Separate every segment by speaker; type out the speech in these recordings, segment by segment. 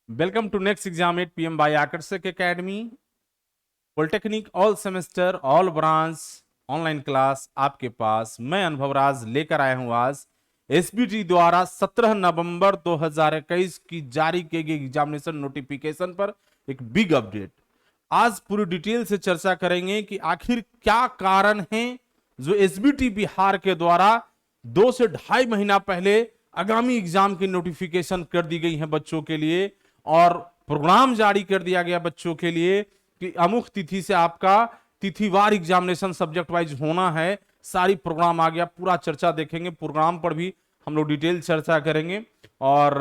Speaker 1: Welcome to next exam eight PM by Aakarshak academy. Polytechnic all semester all branch online class आपके पास मैं अनुभव राज लेकर आया हूं। आज एसबीटी द्वारा 17 नवंबर 2021 की जारी की गई एग्जामिनेशन नोटिफिकेशन पर एक बिग अपडेट। आज पूरी डिटेल से चर्चा करेंगे कि आखिर क्या कारण है जो एसबीटी बिहार के द्वारा 2 से ढाई महीना पहले आगामी एग्जाम की नोटिफिकेशन कर दी गई है बच्चों के लिए, और प्रोग्राम जारी कर दिया गया बच्चों के लिए कि अमुक तिथि से आपका तिथिवार एग्जामिनेशन सब्जेक्ट वाइज होना है। सारी प्रोग्राम आ गया, पूरा चर्चा देखेंगे, प्रोग्राम पर भी हम लोग डिटेल चर्चा करेंगे। और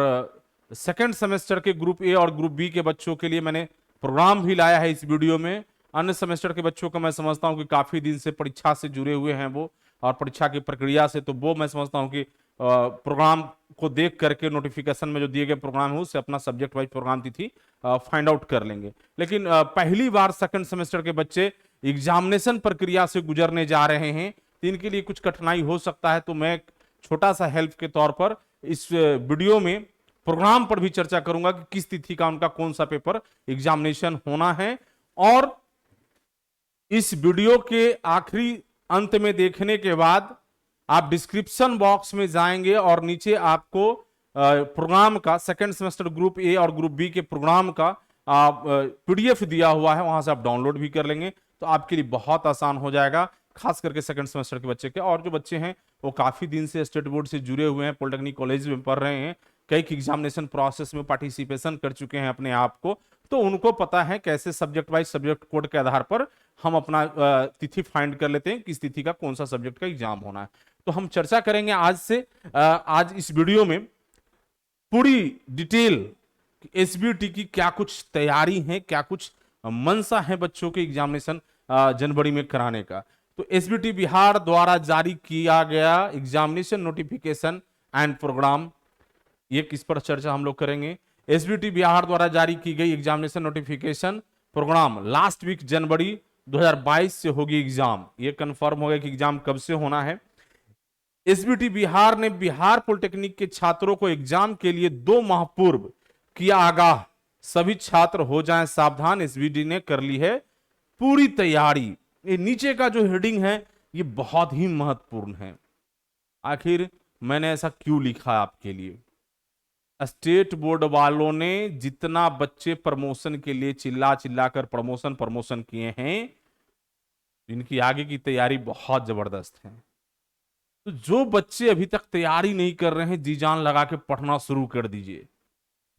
Speaker 1: सेकंड सेमेस्टर के ग्रुप ए और ग्रुप बी के बच्चों के लिए मैंने प्रोग्राम भी लाया है इस वीडियो में। अन्य सेमेस्टर के बच्चों को मैं समझता हूं कि काफी दिन से परीक्षा से जुड़े हुए हैं वो, और परीक्षा की प्रक्रिया से, तो वो मैं समझता हूं कि प्रोग्राम को देख करके नोटिफिकेशन में जो दिए गए प्रोग्राम है उससे अपना सब्जेक्ट वाइज प्रोग्राम तिथि फाइंड आउट कर लेंगे। लेकिन पहली बार सेकंड सेमेस्टर के बच्चे एग्जामिनेशन प्रक्रिया से गुजरने जा रहे हैं, तो इनके लिए कुछ कठिनाई हो सकता है। तो मैं छोटा सा हेल्प के तौर पर इस वीडियो में प्रोग्राम पर भी चर्चा करूंगा कि किस तिथि का उनका कौन सा पेपर एग्जामिनेशन होना है। और इस वीडियो के आखिरी अंत में देखने के बाद आप डिस्क्रिप्शन बॉक्स में जाएंगे और नीचे आपको प्रोग्राम का सेकंड सेमेस्टर ग्रुप ए और ग्रुप बी के प्रोग्राम का पीडीएफ दिया हुआ है, वहां से आप डाउनलोड भी कर लेंगे तो आपके लिए बहुत आसान हो जाएगा, खास करके सेकंड सेमेस्टर के बच्चे के। और जो बच्चे हैं वो काफी दिन से स्टेट बोर्ड से जुड़े हुए हैं, पॉलिटेक्निक कॉलेज में पढ़ रहे हैं, कई एग्जामिनेशन प्रोसेस में पार्टिसिपेशन कर चुके हैं अपने आप को, तो उनको पता है कैसे सब्जेक्ट वाइज सब्जेक्ट कोड के आधार पर हम अपना तिथि फाइंड कर लेते हैं किस तिथि का कौन सा सब्जेक्ट का एग्जाम होना है। तो हम चर्चा करेंगे आज से आज इस वीडियो में पूरी डिटेल एसबीटी की क्या कुछ तैयारी है, क्या कुछ मनसा है बच्चों के एग्जामिनेशन जनवरी में कराने का। तो एसबीटी बिहार द्वारा जारी किया गया एग्जामिनेशन नोटिफिकेशन एंड प्रोग्राम, ये किस पर चर्चा हम लोग करेंगे। एसबीटी बिहार द्वारा जारी की गई examination notification programme last week जनवरी 2022 से होगी एग्जाम, ये कंफर्म हो गया कि एग्जाम कब से होना है। एसबीटी बिहार ने बिहार पॉलिटेक्निक के छात्रों को एग्जाम के लिए 2 माह पूर्व किया आगाह, सभी छात्र हो जाएं सावधान, एसबीटी ने कर ली है पूरी तैयारी। ये नीचे का जो हेडिंग है ये बहुत ही महत्वपूर्ण है। आखिर मैंने ऐसा क्यों लिखा आपके लिए। स्टेट बोर्ड वालों ने जितना बच्चे प्रमोशन के लिए चिल्ला चिल्ला कर प्रमोशन प्रमोशन किए हैं, इनकी आगे की तैयारी बहुत जबरदस्त है। तो जो बच्चे अभी तक तैयारी नहीं कर रहे हैं, जी जान लगा के पढ़ना शुरू कर दीजिए।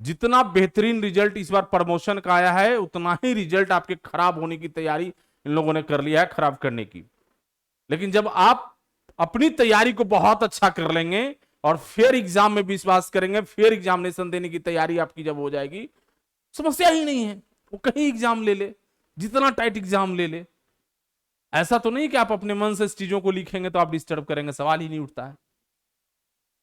Speaker 1: जितना बेहतरीन रिजल्ट इस बार प्रमोशन का आया है, उतना ही रिजल्ट आपके खराब होने की तैयारी इन लोगों ने कर लिया है, खराब करने की। लेकिन जब आप अपनी तैयारी को बहुत अच्छा कर लेंगे और फिर एग्जाम में विश्वास करेंगे, फिर एग्जामिनेशन देने की तैयारी आपकी जब हो जाएगी, समस्या ही नहीं है। वो कहीं एग्जाम ले ले, जितना टाइट एग्जाम ले ले, ऐसा तो नहीं कि आप अपने मन से इस चीजों को लिखेंगे तो आप डिस्टर्ब करेंगे, सवाल ही नहीं उठता है।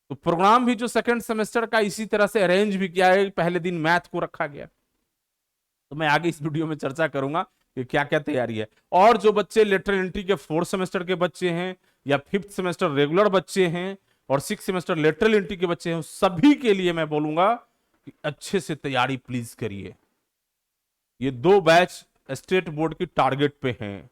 Speaker 1: तो प्रोग्राम भी जो सेकंड सेमेस्टर का इसी तरह से अरेंज भी किया है, पहले दिन मैथ को रखा गया। तो मैं आगे इस वीडियो में चर्चा करूंगा कि क्या क्या तैयारी है। और जो बच्चे लेटरल एंट्री के 4th सेमेस्टर के बच्चे हैं, या 5th सेमेस्टर रेगुलर बच्चे हैं, और 6th सेमेस्टर लेटरल एंट्री के बच्चे हैं, सभी के लिए मैं बोलूंगा कि अच्छे से तैयारी प्लीज करिए। ये 2 बैच स्टेट बोर्ड की टारगेट पे हैं।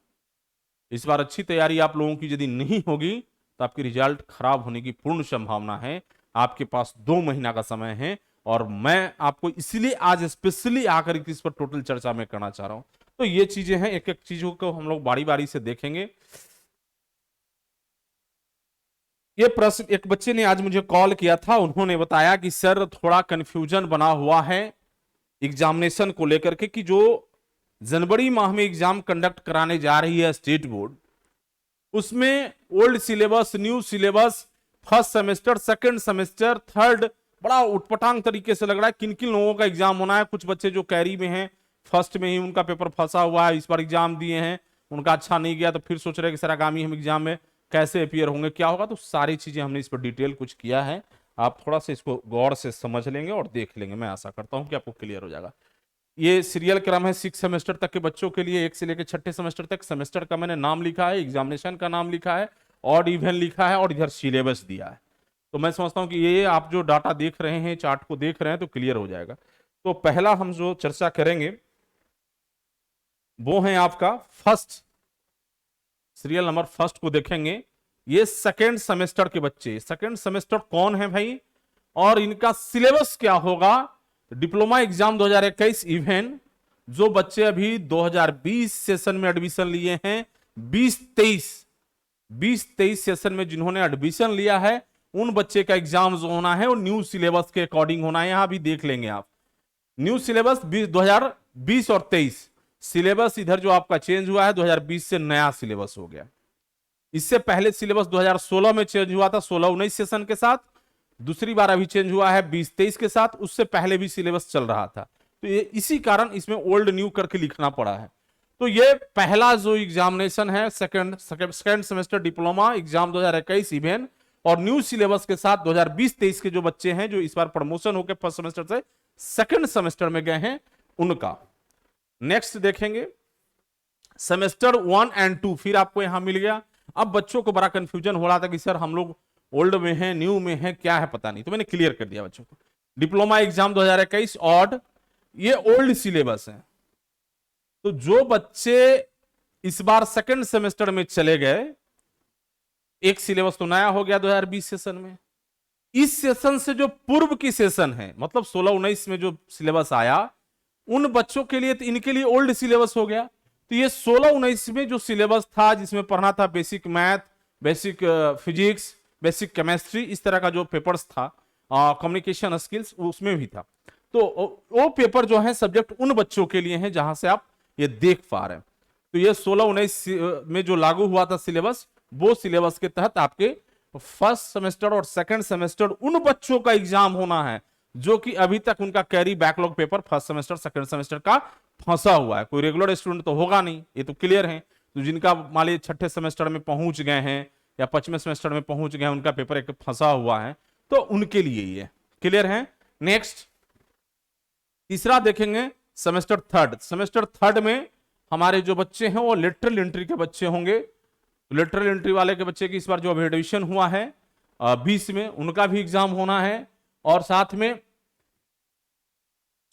Speaker 1: इस बार अच्छी तैयारी आप लोगों की यदि नहीं होगी तो आपकी रिजल्ट खराब होने की पूर्ण संभावना है। आपके पास 2 महीना का समय है, और मैं आपको इसलिए आज स्पेशली आकर इस पर टोटल चर्चा में करना चाह रहा हूं। तो ये चीजें हैं, एक एक चीजों को हम लोग बारी बारी से देखेंगे। ये प्रश्न एक बच्चे ने आज मुझे कॉल किया था, उन्होंने बताया कि सर थोड़ा कंफ्यूजन बना हुआ है एग्जामिनेशन को लेकर के, कि जो जनवरी माह में एग्जाम कंडक्ट कराने जा रही है स्टेट बोर्ड, उसमें old syllabus, new syllabus, first semester, second semester, third, बड़ा उटपटांग तरीके से लग रहा है किन किन लोगों का एग्जाम होना है। कुछ बच्चे जो कैरी में हैं, फर्स्ट में ही उनका पेपर फंसा हुआ है, इस बार एग्जाम दिए हैं, उनका अच्छा नहीं गया, तो फिर सोच रहे हैं कि सर आगामी हम एग्जाम में कैसे अपियर होंगे, क्या होगा। तो सारी चीजें हमने इस पर डिटेल कुछ किया है, आप थोड़ा सा इसको गौर से समझ लेंगे और देख लेंगे। मैं आशा करता हूं कि आपको क्लियर हो जाएगा। ये सीरियल क्रम है 6 सेमेस्टर तक के बच्चों के लिए, 1 से लेकर 6ठे सेमेस्टर तक। सेमेस्टर का मैंने नाम लिखा है, एग्जामिनेशन का नाम लिखा है, ऑड इवन लिखा है, और इधर सिलेबस दिया है। तो मैं समझता हूं कि ये आप जो डाटा देख रहे हैं, चार्ट को देख रहे हैं, तो क्लियर हो जाएगा। तो पहला हम जो चर्चा करेंगे वो है आपका फर्स्ट, सीरियल नंबर फर्स्ट को देखेंगे। ये सेकेंड सेमेस्टर के बच्चे, सेकेंड सेमेस्टर कौन है भाई और इनका सिलेबस क्या होगा। डिप्लोमा एग्जाम 2021 इवेंट, जो बच्चे अभी 2020 सेशन में एडमिशन लिए हैं, 2023 सेशन में जिन्होंने एडमिशन लिया है, उन बच्चे का एग्जाम जो होना है वो न्यू सिलेबस के अकॉर्डिंग होना है। यहां भी देख लेंगे आप न्यू सिलेबस 2020 और 23 सिलेबस इधर जो आपका चेंज हुआ है 2020 से नया सिलेबस हो गया। इससे पहले सिलेबस 2016 में चेंज हुआ था 16-19 सेशन के साथ, दूसरी बार अभी चेंज हुआ है 20-23 के साथ, उससे पहले भी सिलेबस चल रहा था। तो ये इसी कारण इसमें ओल्ड न्यू करके लिखना पड़ा है। तो ये पहला जो एग्जामिनेशन है second semester diploma exam 2021 event और न्यू सिलेबस के साथ 2020-23 के जो बच्चे हैं जो इस बार प्रमोशन होकर फर्स्ट सेमेस्टर से सेकंड सेमेस्टर में गए हैं उनका। नेक्स्ट देखेंगे सेमेस्टर 1 एंड 2, फिर आपको यहां मिल गया। अब बच्चों को बड़ा कंफ्यूजन हो रहा था कि सर हम लोग ओल्ड में हैं न्यू में हैं क्या है पता नहीं, तो मैंने क्लियर कर दिया बच्चों को। डिप्लोमा एग्जाम 2021 ऑड, ये ओल्ड सिलेबस है। तो जो बच्चे इस बार सेकंड सेमेस्टर में चले गए, एक सिलेबस तो नया हो गया 2020 सेशन में, इस सेशन से जो पूर्व की सेशन है मतलब 16-19 में जो सिलेबस आया उन बच्चों के लिए, तो इनके लिए ओल्ड सिलेबस हो गया। तो ये 16-19 में जो सिलेबस था जिसमें पढ़ना था basic math, basic physics, basic chemistry, इस तरह का जो पेपर्स था, कम्युनिकेशन स्किल्स उसमें भी था। तो वो पेपर जो है सब्जेक्ट उन बच्चों के लिए हैं जहां से आप ये देख पा रहे हैं। तो ये 16-19 में जो लागू हुआ था सिलेबस, वो सिलेबस के तहत आपके फर्स्ट सेमेस्टर और सेकंड सेमेस्टर उन बच्चों का एग्जाम होना है जो कि अभी तक उनका carry backlog paper first semester second semester का फंसा हुआ है। कोई रेगुलर स्टूडेंट तो होगा नहीं, ये तो क्लियर है। तो जिनका मान लीजिए छठे सेमेस्टर में पहुंच गए हैं या 5वें सेमेस्टर में पहुंच गए हैं, उनका पेपर एक फंसा हुआ है, तो उनके लिए ये क्लियर है। नेक्स्ट तीसरा देखेंगे सेमेस्टर थर्ड। सेमेस्टर थर्ड में हमारे जो बच्चे हैं वो लेटरल एंट्री के बच्चे होंगे। लेटरल एंट्री वाले के बच्चे की इस बार जो अभी एडमिशन हुआ है 20 में, उनका भी एग्जाम होना है। और साथ में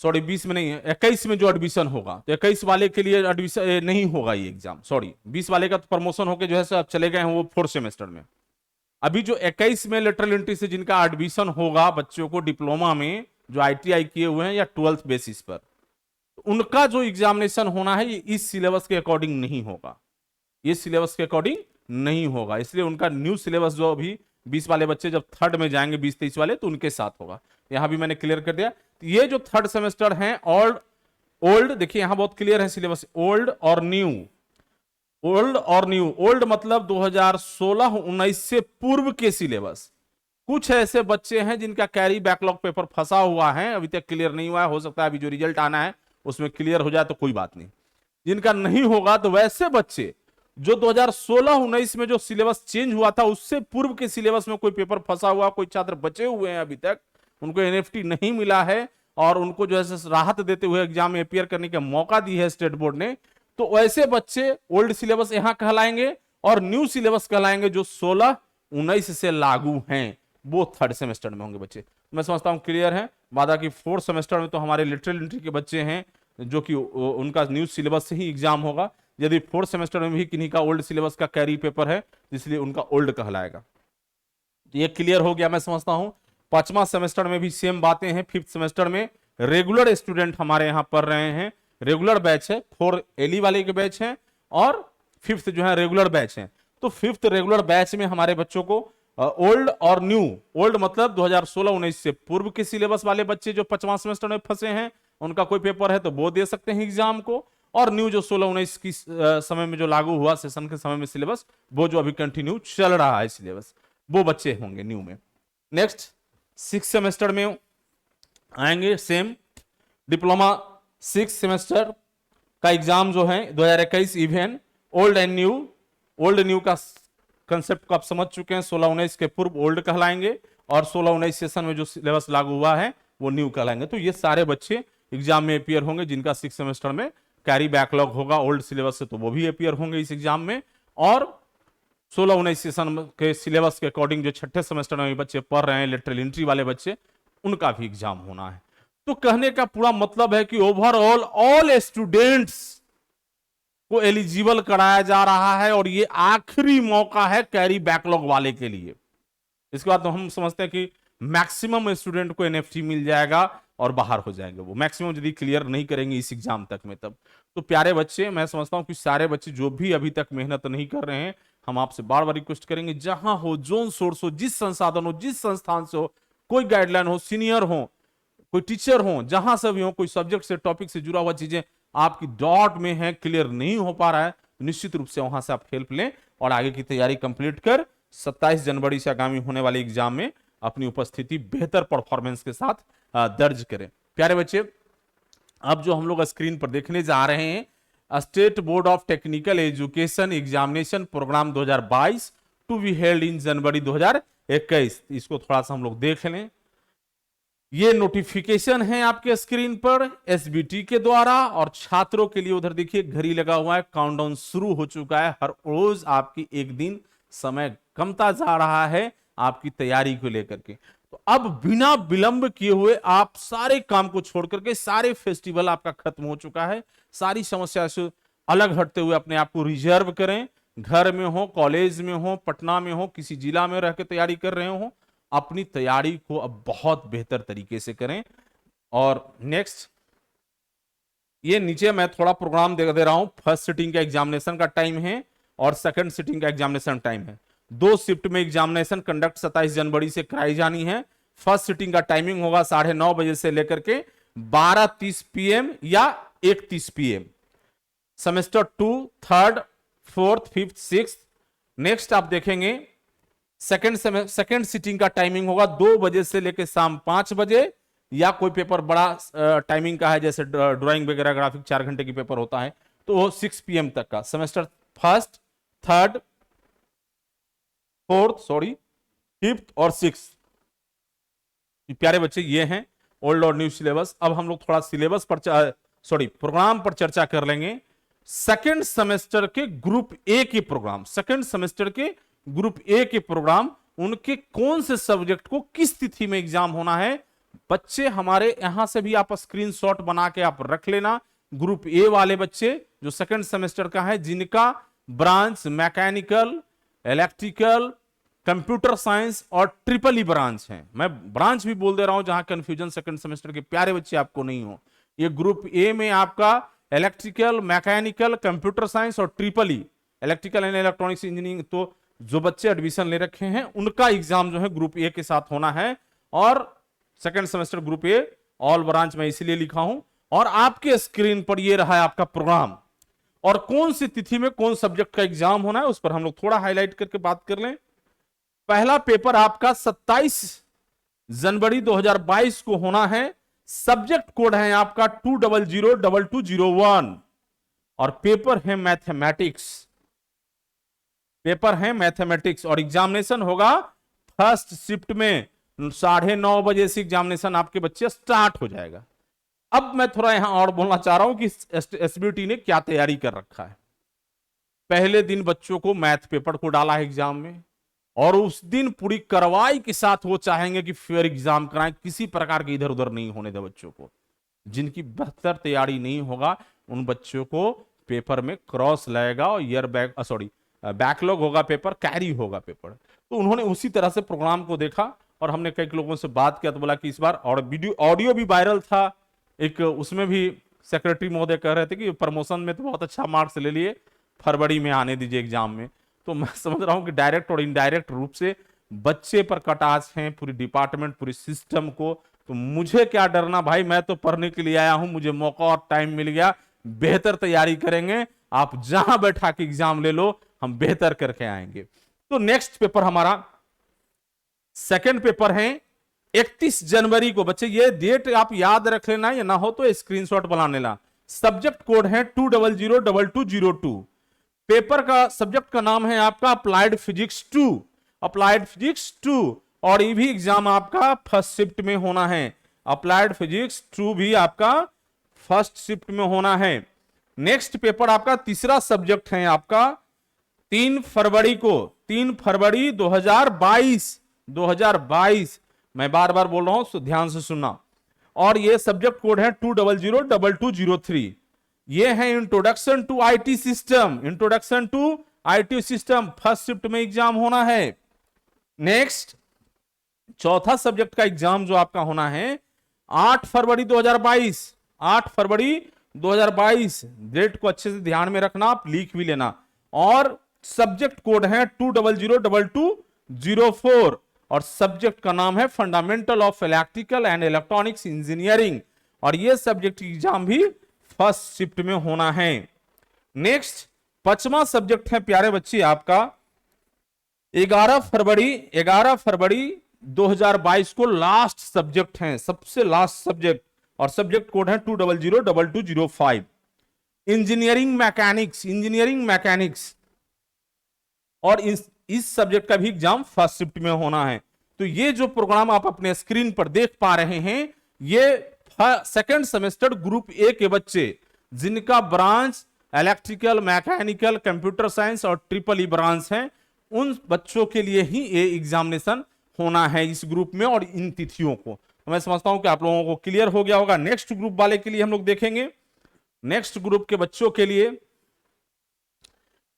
Speaker 1: 20 में नहीं, 21 में जो एडमिशन होगा, तो 21 वाले के लिए एडमिशन नहीं होगा ये एग्जाम, 20 वाले का तो प्रमोशन होकर जो है सब चले गए हैं वो फोर्थ सेमेस्टर में। अभी जो 21 में लेटरल एंट्री से जिनका एडमिशन होगा बच्चों को डिप्लोमा में, जो ITI किए हुए हैं या 12th बेसिस पर, उनका जो एग्जामिनेशन होना है ये इस सिलेबस के अकॉर्डिंग नहीं होगा, ये सिलेबस के अकॉर्डिंग नहीं होगा। इसलिए उनका न्यू सिलेबस जो अभी 20 वाले बच्चे जब थर्ड में जाएंगे 20-23 वाले, तो उनके साथ होगा। यहां भी मैंने क्लियर कर दिया। तो ये जो थर्ड सेमेस्टर है ओल्ड, देखिए यहां बहुत क्लियर है सिलेबस, ओल्ड और न्यू। ओल्ड और न्यू, ओल्ड मतलब 2016-19 से पूर्व के सिलेबस। कुछ ऐसे बच्चे हैं जिनका कैरी बैकलॉग पेपर फंसा हुआ है, अभी तक क्लियर नहीं हुआ है, हो सकता है अभी जो रिजल्ट आना है उसमें क्लियर हो जाए तो कोई बात नहीं। जिनका नहीं होगा तो वैसे बच्चे जो 2016-19 में जो सिलेबस चेंज हुआ था उससे पूर्व के सिलेबस में कोई पेपर फंसा हुआ, कोई छात्र बचे हुए हैं अभी तक, उनको NFT नहीं मिला है और उनको जो है राहत देते हुए एग्जाम में अपियर करने का मौका दी है स्टेट बोर्ड ने, तो ऐसे बच्चे ओल्ड सिलेबस यहां कहलाएंगे और न्यू सिलेबस कहलाएंगे जो 16-19 से लागू हैं, वो थर्ड सेमेस्टर में होंगे बच्चे। मैं समझता हूं क्लियर है। बाकी फोर्थ सेमेस्टर में तो हमारे लिटरल एंट्री के बच्चे हैं जो कि उनका न्यू सिलेबस से ही एग्जाम होगा। यदि फोर्थ सेमेस्टर में भी किन्हीं का ओल्ड सिलेबस का कैरी पेपर है इसलिए उनका ओल्ड कहलाएगा। ये क्लियर हो गया मैं समझता हूं। 5वां सेमेस्टर में भी सेम बातें हैं। फिफ्थ सेमेस्टर में रेगुलर स्टूडेंट हमारे यहां पढ़ रहे हैं, रेगुलर बैच है, 4 LE वाले के बैच हैं और फिफ्थ जो है रेगुलर बैच है। तो फिफ्थ रेगुलर बैच में हमारे बच्चों को ओल्ड और न्यू, ओल्ड मतलब 2016-19 से पूर्व के सिलेबस वाले बच्चे जो 5वां सेमेस्टर में फंसे हैं, उनका कोई पेपर है तो वो दे सकते हैं एग्जाम को, और न्यू जो 16-19 की समय में जो लागू हुआ सेशन के समय में सिलेबस, वो जो अभी कंटिन्यू चल रहा है सिलेबस, वो बच्चे होंगे न्यू में। नेक्स्ट 6 सेमेस्टर में आएंगे सेम डिप्लोमा 6 सेमेस्टर का एग्जाम जो है 2021 event old and new. Old new का कंसेप्ट को आप समझ चुके हैं, 16-19 के पूर्व ओल्ड कहलाएंगे और 16-19 सेशन में जो सिलेबस लागू हुआ है वो न्यू कहलाएंगे। तो ये सारे बच्चे एग्जाम में अपियर होंगे जिनका 6 सेमेस्टर में कैरी बैकलॉग होगा ओल्ड सिलेबस से, तो वो भी अपियर होंगे इस एग्जाम में। और 16-19 सेशन के सिलेबस के अकॉर्डिंग जो छठे सेमेस्टर में बच्चे पढ़ रहे हैं, लेटरल एंट्री वाले बच्चे, उनका भी एग्जाम होना है। तो कहने का पूरा मतलब है कि ओवरऑल ऑल स्टूडेंट्स को एलिजिबल कराया जा रहा है और ये आखिरी मौका है कैरी बैकलॉग वाले के लिए। इसके बाद तो हम समझते हैं कि मैक्सिमम स्टूडेंट को एनएफटी मिल जाएगा और बाहर हो जाएंगे वो, मैक्सिमम यदि क्लियर नहीं करेंगे इस एग्जाम तक में तब। तो प्यारे बच्चे, मैं समझता हूं कि सारे बच्चे जो भी अभी तक मेहनत नहीं कर रहे हैं, हम आपसे बार बार रिक्वेस्ट करेंगे, जहां हो, जोन सोर्स हो, जिस संसाधन हो, जिस संस्थान से हो, कोई गाइडलाइन हो, सीनियर हो, कोई टीचर हो, जहां से भी हो, कोई सब्जेक्ट से, टॉपिक से जुड़ा हुआ चीजें आपकी डॉट में है, क्लियर नहीं हो पा रहा है, तो निश्चित रूप से वहां से आप हेल्प लें और आगे की तैयारी कंप्लीट कर 27 जनवरी से आगामी होने वाले एग्जाम में अपनी उपस्थिति बेहतर परफॉर्मेंस के साथ दर्ज करें। प्यारे बच्चे, अब जो हम लोग स्क्रीन पर देखने जा रहे हैं, state board of technical education examination programme 2022 to be held in जनवरी 2021, इसको थोड़ा सा हम लोग देख लें। ये नोटिफिकेशन है आपके स्क्रीन पर एसबीटी के द्वारा, और छात्रों के लिए उधर देखिए घड़ी लगा हुआ है, काउंटडाउन शुरू हो चुका है। हर रोज आपकी एक दिन समय कमता जा रहा है आपकी तैयारी को लेकर के। तो अब बिना विलंब किए हुए आप सारे काम को छोड़ करके, सारे फेस्टिवल आपका खत्म हो चुका है, सारी समस्या से अलग हटते हुए अपने आप को रिजर्व करें। घर में हो, कॉलेज में हो, पटना में हो, किसी जिला में रह के तैयारी कर रहे हो, अपनी तैयारी को अब बहुत बेहतर तरीके से करें। और नेक्स्ट, ये नीचे मैं थोड़ा प्रोग्राम दे रहा हूं। फर्स्ट सिटिंग का एग्जामिनेशन का टाइम है और सेकंड सिटिंग का एग्जामिनेशन टाइम है। 2 शिफ्ट में एग्जामिनेशन कंडक्ट 27 जनवरी से कराई जानी है। फर्स्ट सिटिंग का टाइमिंग होगा 9:30 बजे से लेकर के 12:30 PM या 1:30 PM। Semester 2, 3rd, 4th, 5th, 6th। Next आप देखेंगे सेकंड सिटिंग का टाइमिंग होगा 2 बजे से लेकर शाम 5 बजे, या कोई पेपर बड़ा टाइमिंग का है जैसे ड्राइंग वगैरह, ग्राफिक 4 घंटे की पेपर होता है, तो वो 6 PM तक का। Semester 1st, 3rd, 4th, 5th और 6th। प्यारे बच्चे, ये हैं ओल्ड और न्यू सिलेबस। अब हम लोग थोड़ा सिलेबस पर प्रोग्राम पर चर्चा कर लेंगे। सेकंड सेमेस्टर के ग्रुप ए के प्रोग्राम, सेकंड सेमेस्टर के ग्रुप ए के प्रोग्राम, उनके कौन से सब्जेक्ट को किस तिथि में एग्जाम होना है, बच्चे हमारे यहां से भी आप स्क्रीनशॉट बना के आप रख लेना। ग्रुप ए वाले बच्चे जो सेकंड सेमेस्टर का है, जिनका branch mechanical, electrical, computer science और ट्रिपल ई ब्रांच है। मैं ब्रांच भी बोल दे रहा हूं जहां कंफ्यूजन सेकंड सेमेस्टर के प्यारे बच्चे आपको नहीं हो। ये ग्रुप ए में आपका इलेक्ट्रिकल, मैकेनिकल, कंप्यूटर साइंस और triple E, electrical and electronics engineering, तो जो बच्चे एडमिशन ले रखे हैं उनका एग्जाम जो है ग्रुप ए के साथ होना है। और second semester group A all branch में इसलिए लिखा हूं। और आपके स्क्रीन पर ये रहा है आपका प्रोग्राम, और कौन सी तिथि में कौन सब्जेक्ट का एग्जाम होना है उस पर हम लोग थोड़ा हाईलाइट करके बात कर लें। पहला पेपर आपका 27 जनवरी 2022 को होना है। सब्जेक्ट कोड है आपका 2002201 और पेपर है मैथमेटिक्स, पेपर है मैथमेटिक्स। और एग्जामिनेशन होगा फर्स्ट शिफ्ट में 9:30 बजे से एग्जामिनेशन आपके बच्चे स्टार्ट हो जाएगा। अब मैं थोड़ा यहां और बोलना चाह रहा हूं कि एसबीटी ने क्या तैयारी कर रखा है। पहले दिन बच्चों को मैथ पेपर को डाला है एग्जाम में, और उस दिन पूरी कार्रवाई के साथ वो चाहेंगे कि फेयर एग्जाम कराएं, किसी प्रकार के इधर उधर नहीं होने दे बच्चों को। जिनकी बेहतर तैयारी नहीं होगा उन बच्चों को पेपर में क्रॉस लगेगा और ईयर बैकलॉग होगा, पेपर कैरी होगा पेपर। तो उन्होंने उसी तरह से प्रोग्राम को देखा, और हमने कई लोगों से बात किया तो बोला कि इस बार, और वीडियो ऑडियो भी वायरल था एक, उसमें भी सेक्रेटरी महोदय कह रहे थे कि प्रमोशन में तो बहुत अच्छा मार्क्स ले लिए, फरवरी में आने दीजिए एग्जाम में। तो मैं समझ रहा हूं कि डायरेक्ट और इनडायरेक्ट रूप से बच्चे पर कटाच हैं, पूरी डिपार्टमेंट, पूरी सिस्टम को। तो मुझे क्या डरना भाई, मैं तो पढ़ने के लिए आया हूं, मुझे मौका और टाइम मिल गया, बेहतर तैयारी करेंगे। आप जहां बैठा के एग्जाम ले लो, हम बेहतर करके आएंगे। तो नेक्स्ट पेपर हमारा सेकंड पेपर है 31 जनवरी को। बच्चे ये डेट आप याद रख लेना, या ना हो तो स्क्रीनशॉट बना लेना। सब्जेक्ट कोड है 2002202। पेपर का सब्जेक्ट का नाम है आपका अप्लाइड फिजिक्स 2, अप्लाइड फिजिक्स 2। और ये भी एग्जाम आपका फर्स्ट शिफ्ट में होना है। अप्लाइड फिजिक्स 2 भी आपका फर्स्ट शिफ्ट में होना है। नेक्स्ट पेपर आपका तीसरा सब्जेक्ट है आपका 3 फरवरी को, 3 फरवरी 2022। मैं बार बार बोल रहा हूं, ध्यान से सुनना। और ये सब्जेक्ट कोड है 2002203। ये है introduction to IT system, introduction to IT system, first shift में एग्जाम होना है। नेक्स्ट चौथा सब्जेक्ट का एग्जाम जो आपका होना है 8 फरवरी 2022, 8 फरवरी 2022, डेट को अच्छे से ध्यान में रखना, आप लिख भी लेना। और सब्जेक्ट कोड है 2002204 और सब्जेक्ट का नाम है fundamental of electrical and electronics engineering, और यह सब्जेक्ट एग्जाम भी फर्स्ट शिफ्ट में होना है। नेक्स्ट पांचवा सब्जेक्ट है प्यारे बच्चे आपका 11 फरवरी 2022 को लास्ट सब्जेक्ट है, सबसे लास्ट सब्जेक्ट, और सब्जेक्ट कोड है 2002205, इंजीनियरिंग मैकेनिक्स, इंजीनियरिंग मैकेनिक्स। और इस सब्जेक्ट का भी एग्जाम फर्स्ट शिफ्ट में होना है। तो ये जो प्रोग्राम आप अपने स्क्रीन पर देख पा रहे हैं, ये सेकंड सेमेस्टर ग्रुप ए के बच्चे जिनका branch electrical, mechanical, computer science और ट्रिपल ई ब्रांच है, उन बच्चों के लिए ही ये एग्जामिनेशन होना है इस ग्रुप में और इन तिथियों को। तो मैं समझता हूं कि आप लोगों को क्लियर हो गया होगा। नेक्स्ट ग्रुप वाले के लिए हम लोग देखेंगे। नेक्स्ट ग्रुप के बच्चों के लिए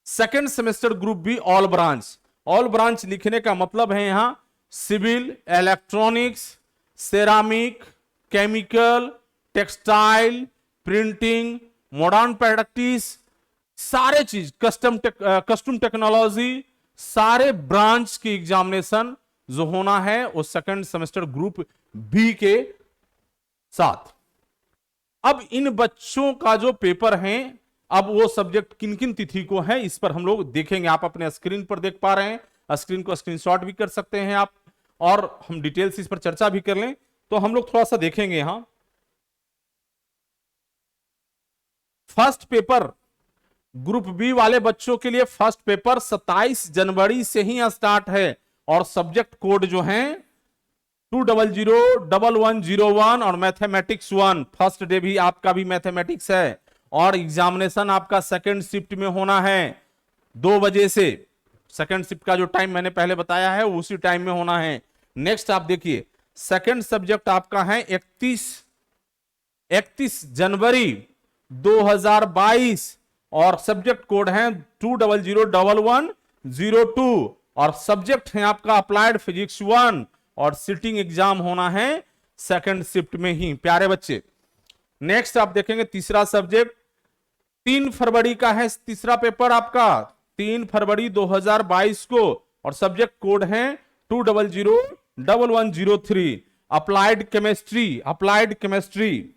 Speaker 1: second semester group B all branch. All branch लिखने का मतलब है यहां civil, electronics, ceramic, chemical, textile, printing, modern practice, सारे चीज, कस्टम टेक्नोलॉजी, सारे ब्रांच की एग्जामिनेशन जो होना है वो सेकंड सेमेस्टर ग्रुप बी के साथ। अब इन बच्चों का जो पेपर है, अब वो सब्जेक्ट किन किन तिथि को है इस पर हम लोग देखेंगे। आप अपने स्क्रीन पर देख पा रहे हैं, स्क्रीन को स्क्रीनशॉट भी कर सकते हैं आप, और हम डिटेल्स इस पर चर्चा भी कर लें। तो हम लोग थोड़ा सा देखेंगे यहां। फर्स्ट पेपर ग्रुप बी वाले बच्चों के लिए फर्स्ट पेपर 27 जनवरी से ही स्टार्ट है, और सब्जेक्ट कोड जो है 2001101 और मैथमेटिक्स 1, फर्स्ट डे भी आपका भी मैथमेटिक्स है, और एग्जामिनेशन आपका सेकंड शिफ्ट में होना है 2 बजे से। सेकंड शिफ्ट का जो टाइम मैंने पहले बताया है उसी टाइम में होना है। नेक्स्ट आप देखिए, सेकंड सब्जेक्ट आपका है 31 जनवरी 2022 और सब्जेक्ट कोड है 2001102 और सब्जेक्ट है आपका अप्लाइड फिजिक्स 1 और सिटिंग एग्जाम होना है सेकंड शिफ्ट में ही प्यारे बच्चे। नेक्स्ट आप देखेंगे तीसरा सब्जेक्ट 3 फरवरी का है, तीसरा पेपर आपका 3 फरवरी 2022 को और सब्जेक्ट कोड है 2001103 अप्लाइड केमिस्ट्री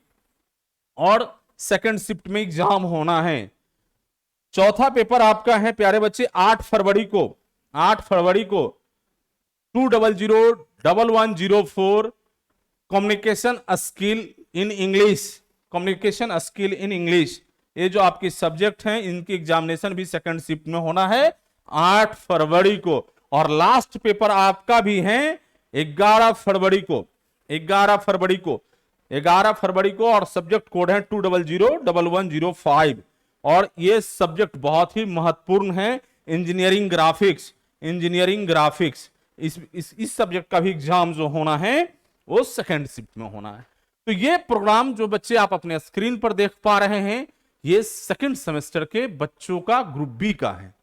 Speaker 1: और सेकंड शिफ्ट में एग्जाम होना है। चौथा पेपर आपका है प्यारे बच्चे 8 फरवरी को 2001104 कम्युनिकेशन स्किल इन इंग्लिश। ये जो आपके सब्जेक्ट हैं इनकी एग्जामिनेशन भी सेकंड शिफ्ट में होना है 8 फरवरी को। और लास्ट पेपर आपका भी है 11 फरवरी को और सब्जेक्ट कोड है 2001105 और ये सब्जेक्ट बहुत ही महत्वपूर्ण है इंजीनियरिंग ग्राफिक्स। इस सब्जेक्ट का भी एग्जाम जो होना है वो सेकंड शिफ्ट में होना है। तो ये प्रोग्राम जो बच्चे आप अपने स्क्रीन पर देख पा रहे हैं ये सेकंड सेमेस्टर के बच्चों का ग्रुप बी का है,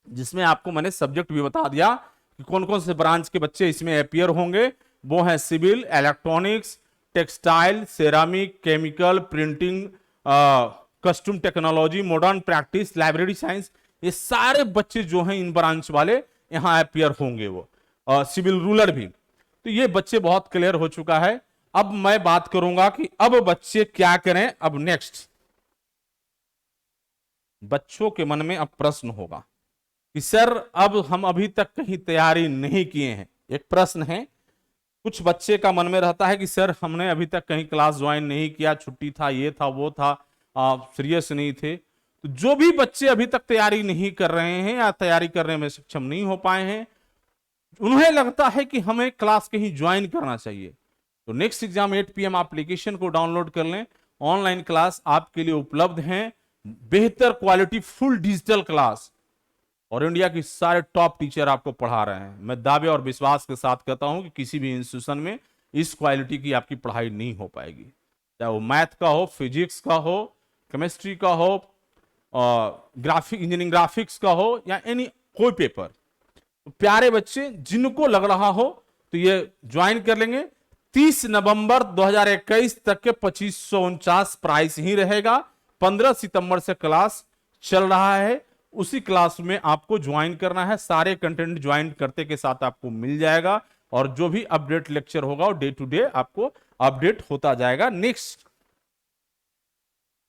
Speaker 1: जिसमें आपको मैंने सब्जेक्ट भी बता दिया कि कौन कौन से ब्रांच के बच्चे इसमें अपीयर होंगे। वो है civil, electronics, textile, ceramic, chemical, printing, custom technology, modern practice, library science. ये सारे बच्चे जो हैं इन ब्रांच वाले यहां अपीयर होंगे, वो सिविल रूलर भी। तो ये बच्चे बहुत क्लियर हो चुका है। अब मैं बात करूंगा कि अब बच्चे क्या करें। अब नेक्स्ट बच्चों के मन में अब प्रश्न होगा कि सर अब हम अभी तक कहीं तैयारी नहीं किए हैं। एक प्रश्न है, कुछ बच्चे का मन में रहता है कि सर हमने अभी तक कहीं क्लास ज्वाइन नहीं किया, छुट्टी था, ये था वो था, सीरियस नहीं थे। तो जो भी बच्चे अभी तक तैयारी नहीं कर रहे हैं या तैयारी करने में सक्षम नहीं हो पाए हैं, उन्हें लगता है कि हमें क्लास कहीं ज्वाइन करना चाहिए, तो नेक्स्ट एग्जाम 8 PM एप्लीकेशन को डाउनलोड कर लें। ऑनलाइन क्लास आपके लिए उपलब्ध हैं, बेहतर क्वालिटी फुल डिजिटल क्लास और इंडिया की सारे टॉप टीचर आपको पढ़ा रहे हैं। मैं दावे और विश्वास के साथ कहता हूं कि किसी भी इंस्टीट्यूशन में इस क्वालिटी की आपकी पढ़ाई नहीं हो पाएगी, चाहे वो मैथ का हो, फिजिक्स का हो, केमिस्ट्री का हो, ग्राफिक इंजीनियरिंग ग्राफिक्स का हो, या एनी कोई पेपर। तो प्यारे बच्चे जिनको लग रहा हो तो ये ज्वाइन कर लेंगे। 30 नवंबर 2021 तक के 2549 प्राइस ही रहेगा। 15 सितंबर से क्लास चल रहा है, उसी क्लास में आपको ज्वाइन करना है। सारे कंटेंट ज्वाइन करते के साथ आपको मिल जाएगा, और जो भी अपडेट लेक्चर होगा वो डे टू डे आपको अपडेट होता जाएगा। नेक्स्ट,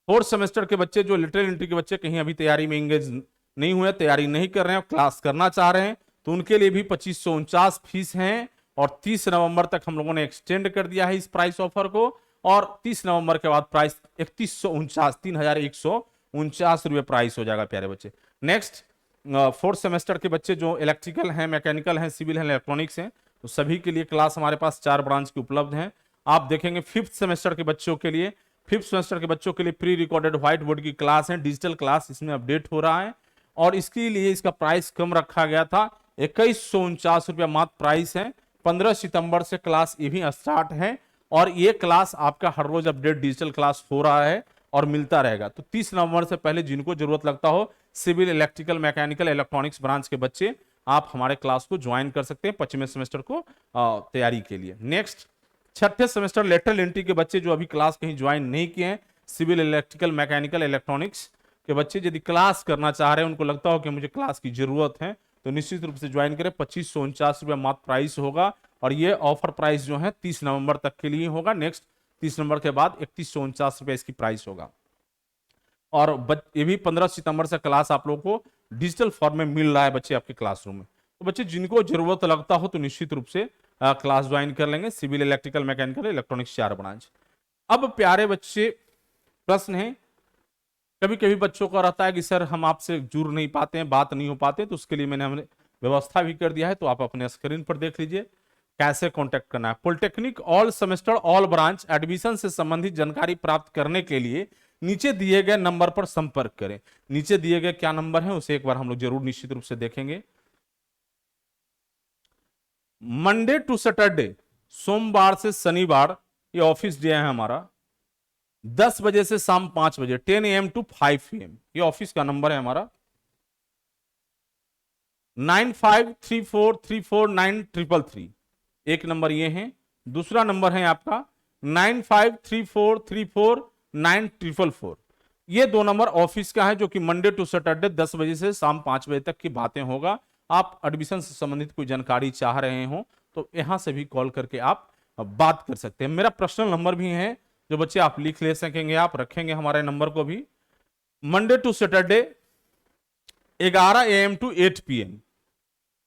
Speaker 1: फोर्थ सेमेस्टर के बच्चे जो लिटरल एंट्री के बच्चे कहीं अभी तैयारी में एंगेज नहीं हुए, तैयारी नहीं कर रहे हैं, क्लास करना चाह रहे हैं, तो उनके लिए भी 2549 फीस हैं, और 30 नवंबर तक हम लोगों ने एक्सटेंड कर दिया है इस प्राइस ऑफर को, और 30 नवंबर के बाद प्राइस 3149 रुपए प्राइस हो जाएगा प्यारे बच्चे। नेक्स्ट, फोर्थ सेमेस्टर के बच्चे जो इलेक्ट्रिकल हैं, मैकेनिकल हैं, सिविल हैं, इलेक्ट्रॉनिक्स हैं, तो सभी के लिए क्लास हमारे पास 4 ब्रांच की उपलब्ध हैं। आप देखेंगे फिफ्थ सेमेस्टर के बच्चों के लिए, प्री रिकॉर्डेड व्हाइट बोर्ड की क्लास है, डिजिटल क्लास इसमें अपडेट हो रहा है, और इसके लिए इसका प्राइस कम रखा गया था, 2149 रुपया मात्र प्राइस है। 15 सितंबर से क्लास ये भी स्टार्ट है, और ये क्लास आपका हर रोज अपडेट डिजिटल क्लास हो रहा है और मिलता रहेगा। तो 30 नवंबर से पहले जिनको जरूरत लगता हो, civil, electrical, mechanical, electronics branch के बच्चे, आप हमारे क्लास को ज्वाइन कर सकते हैं 25वें सेमेस्टर को तैयारी के लिए। नेक्स्ट, छठे सेमेस्टर लेटरल एंट्री के बच्चे जो अभी क्लास कहीं ज्वाइन नहीं किए हैं, सिविल, इलेक्ट्रिकल, मैकेनिकल, इलेक्ट्रॉनिक्स के बच्चे यदि क्लास करना चाह रहे हैं, उनको लगता हो कि मुझे क्लास की जरूरत है, तो निश्चित रूप से ज्वाइन करें। 2549 रुपया मात्र प्राइस होगा, और ये ऑफर प्राइस जो है 30 नवंबर तक के लिए होगा। नेक्स्ट 30 नवंबर के बाद 3149 रुपया इसकी प्राइस होगा, और ये भी 15 सितंबर से क्लास आप लोगों को डिजिटल फॉर्म में मिल रहा है बच्चे आपके क्लासरूम में। तो बच्चे जिनको जरूरत लगता हो तो निश्चित रूप से क्लास ज्वाइन कर लेंगे, civil, electrical, mechanical, electronics 4 branch. अब प्यारे बच्चे, प्रश्न है, कभी कभी बच्चों का रहता है कि सर हम आपसे जुड़ नहीं पाते हैं, बात नहीं हो पाते, तो उसके लिए हमने व्यवस्था भी कर दिया है, तो आप अपने स्क्रीन पर देख लीजिए कैसे कांटेक्ट करना है। Polytechnic all semester all branch admission से संबंधित जानकारी प्राप्त करने के लिए नीचे दिए गए नंबर पर संपर्क करें। नीचे दिए गए क्या नंबर है उसे एक बार हम लोग जरूर निश्चित रूप से देखेंगे। मंडे टू सैटरडे, सोमवार से शनिवार ये ऑफिस डे है हमारा, 10 बजे से शाम 5 बजे, 10 AM to 5 PM, ये ऑफिस का नंबर है हमारा। 9534349333, एक नंबर ये है। दूसरा नंबर है आपका 9534349444, ये 2 नंबर ऑफिस का है, जो कि मंडे टू सैटरडे 10 बजे से शाम 5 बजे तक की बातें होगा। आप एडमिशन से संबंधित कोई जानकारी चाह रहे हो तो यहां से भी कॉल करके आप बात कर सकते हैं। मेरा पर्सनल नंबर भी है, जो बच्चे आप लिख ले सकेंगे, आप रखेंगे हमारे नंबर को भी। Monday to Saturday 11 AM to 8 PM,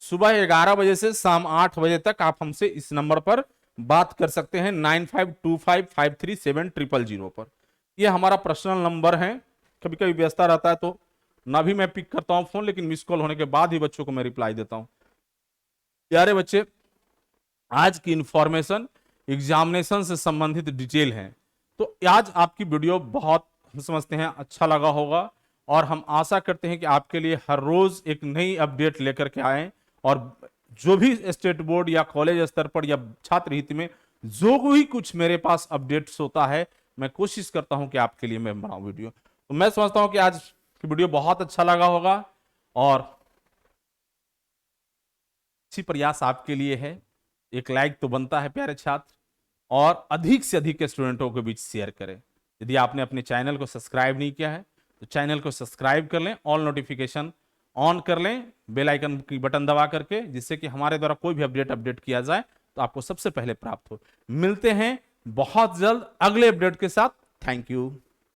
Speaker 1: सुबह 11 बजे से शाम 8 बजे तक आप हमसे इस नंबर पर बात कर सकते हैं, 9525537000 पर। यह हमारा पर्सनल नंबर है। कभी कभी व्यस्त रहता है तो ना भी मैं पिक करता हूं फोन, लेकिन मिस कॉल होने के बाद ही बच्चों को मैं रिप्लाई देता हूं। प्यारे बच्चे, आज की इंफॉर्मेशन एग्जामिनेशन से संबंधित डिटेल है, तो आज आपकी वीडियो बहुत हम समझते हैं अच्छा लगा होगा, और हम आशा करते हैं कि आपके लिए हर रोज एक नई अपडेट लेकर के आए, और जो भी स्टेट बोर्ड या कॉलेज स्तर पर या छात्र हित में जो भी कुछ मेरे पास अपडेट्स होता है, मैं कोशिश करता हूं कि आपके लिए मैं बनाऊं वीडियो। तो मैं समझता हूं कि आज की वीडियो बहुत अच्छा लगा होगा, और अच्छी प्रयास आपके लिए है। एक लाइक तो बनता है प्यारे छात्र, और अधिक से अधिक स्टूडेंटों के बीच शेयर करें। यदि आपने अपने चैनल को सब्सक्राइब नहीं किया है तो चैनल को सब्सक्राइब कर लें, ऑल नोटिफिकेशन ऑन कर लें बेल आइकन की बटन दबा करके, जिससे कि हमारे द्वारा कोई भी अपडेट किया जाए तो आपको सबसे पहले प्राप्त हो। मिलते हैं बहुत जल्द अगले अपडेट के साथ। Thank you.